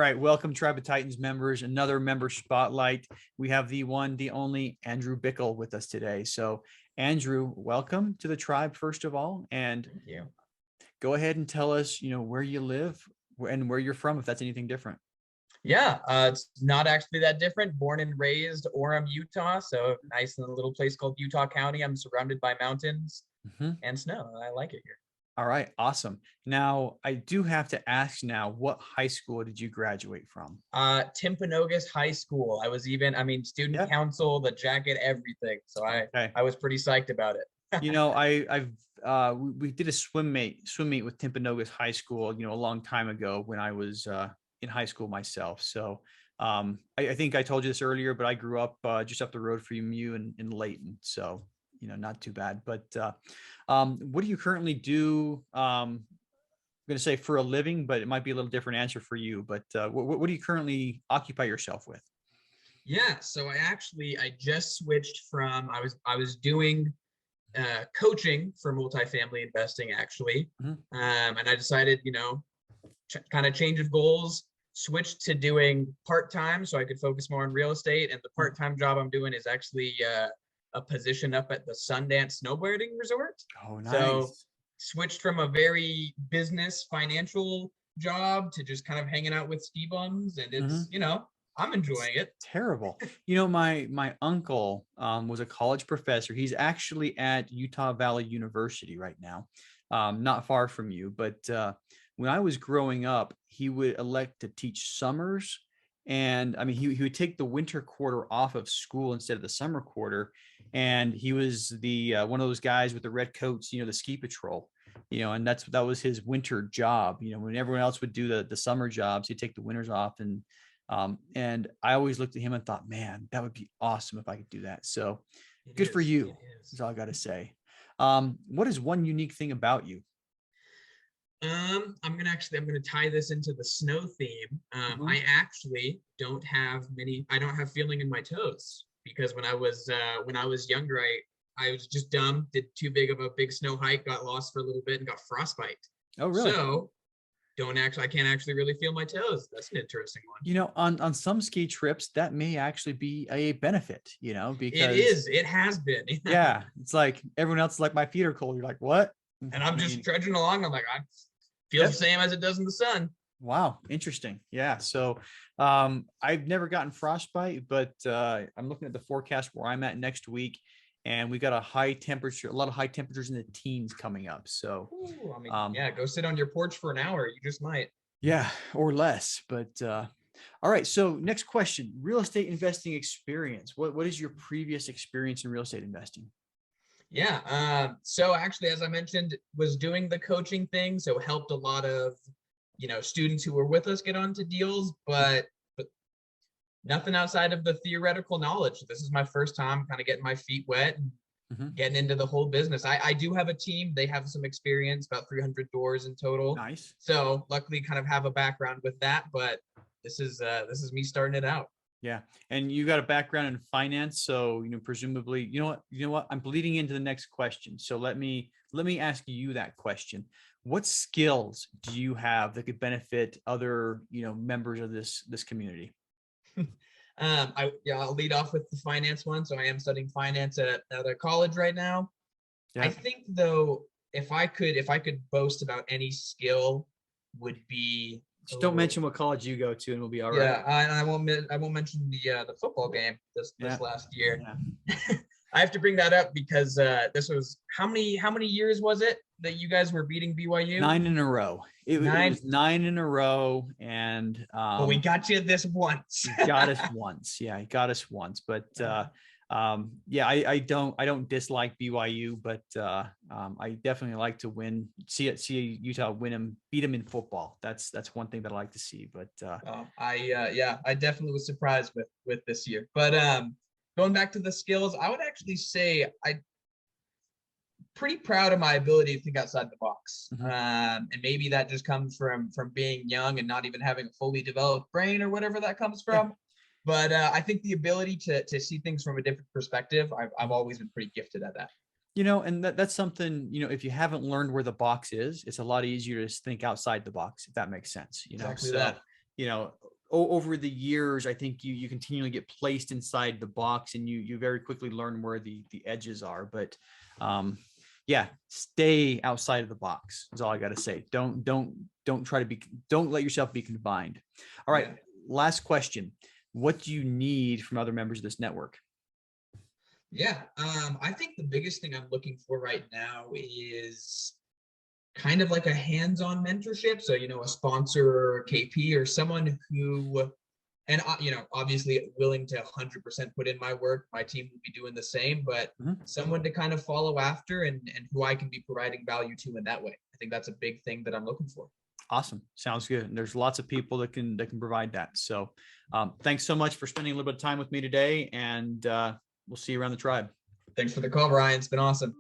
right. Welcome, Tribe of Titans members. Another member spotlight. We have the one, the only Andrew Bickel with us today. So, Andrew, welcome to the tribe, first of all. And Thank you. go ahead and tell us, where you live and where you're from, if that's anything different. Yeah, it's not actually that different. Born and raised Orem, Utah. So nice in a little place called Utah County. I'm surrounded by mountains and snow. I like it here. All right. Awesome. Now, I do have to ask now, what high school did you graduate from? Timpanogos High School. Student Yeah. council, the jacket, everything. So Okay. I was pretty psyched about it. We did a swim meet with Timpanogos High School, a long time ago when I was in high school myself. So I think I told you this earlier, but I grew up just up the road from you in Layton. So, not too bad. But what do you currently do? I'm going to say for a living, but it might be a little different answer for you. But what do you currently occupy yourself with? Yeah, so I just switched from I was doing coaching for multifamily investing actually, and I decided kind of change of goals, switched to doing part-time so I could focus more on real estate. And the part-time job I'm doing is actually a position up at the Sundance snowboarding resort. Oh, nice. So switched from a very business financial job to just kind of hanging out with ski bums, and it's I'm enjoying it. Terrible. My uncle was a college professor. He's actually at Utah Valley University right now, not far from you. But when I was growing up, he would elect to teach summers. And I mean, he would take the winter quarter off of school instead of the summer quarter. And he was the one of those guys with the red coats, the ski patrol, and that was his winter job. When everyone else would do the summer jobs, he'd take the winters off. And I always looked at him and thought, man, that would be awesome if I could do that. So good for you. That's all I got to say. What is one unique thing about you? I'm gonna tie this into the snow theme. I actually don't have feeling in my toes, because when I was younger, I was just dumb, did too big of a big snow hike, got lost for a little bit and got frostbite. Oh, really? So I can't actually really feel my toes. That's an interesting one. On some ski trips, that may actually be a benefit, because it has been. Yeah. It's like everyone else is like, my feet are cold. You're like, what? And I'm just trudging along. I'm like, I feel the same as it does in the sun. Wow. Interesting. Yeah. So I've never gotten frostbite, but I'm looking at the forecast where I'm at next week. And we got a lot of high temperatures in the teens coming up. So, go sit on your porch for an hour. You just might. Yeah, or less. But all right. So next question: real estate investing experience. What is your previous experience in real estate investing? Yeah. So actually, as I mentioned, was doing the coaching thing. So helped a lot of students who were with us get onto deals, but nothing outside of the theoretical knowledge. This is my first time kind of getting my feet wet and getting into the whole business. I do have a team. They have some experience, about 300 doors in total. Nice. So luckily kind of have a background with that, but this is me starting it out. Yeah. And you got a background in finance. So, presumably, you know what, I'm bleeding into the next question. So let me ask you that question. What skills do you have that could benefit other, members of this community? I'll lead off with the finance one. So I am studying finance at another college right now. Yeah. I think though, if I could boast about any skill, would be just don't mention what college you go to, and we'll be all right. Yeah, and I won't mention the football game this last year. Yeah. I have to bring that up because this was how many years was it that you guys were beating BYU? 9 in a row. It was 9 in a row, and well, we got you this once. He got us once. Yeah, he got us once. But I don't dislike BYU, but I definitely like to win. See Utah beat them in football. That's one thing that I like to see. But I definitely was surprised with this year. But going back to the skills, I would actually say I'm pretty proud of my ability to think outside the box. And maybe that just comes from being young and not even having a fully developed brain or whatever that comes from. Yeah. But I think the ability to see things from a different perspective, I've always been pretty gifted at that. And that's something, if you haven't learned where the box is, it's a lot easier to think outside the box, if that makes sense. Exactly that. you know, over the years, I think you continually get placed inside the box, and you very quickly learn where the edges are. But yeah, stay outside of the box is all I got to say. Don't try to be, don't let yourself be confined. All right, Yeah. last question. What do you need from other members of this network? Yeah. I think the biggest thing I'm looking for right now is kind of like a hands-on mentorship. So, a sponsor or KP or someone who, and obviously willing to 100% put in my work. My team will be doing the same, but Mhm. someone to kind of follow after, and who I can be providing value to in that way. I think that's a big thing that I'm looking for. Awesome. Sounds good. And there's lots of people that can provide that. So thanks so much for spending a little bit of time with me today, and we'll see you around the tribe. Thanks for the call, Ryan. It's been awesome.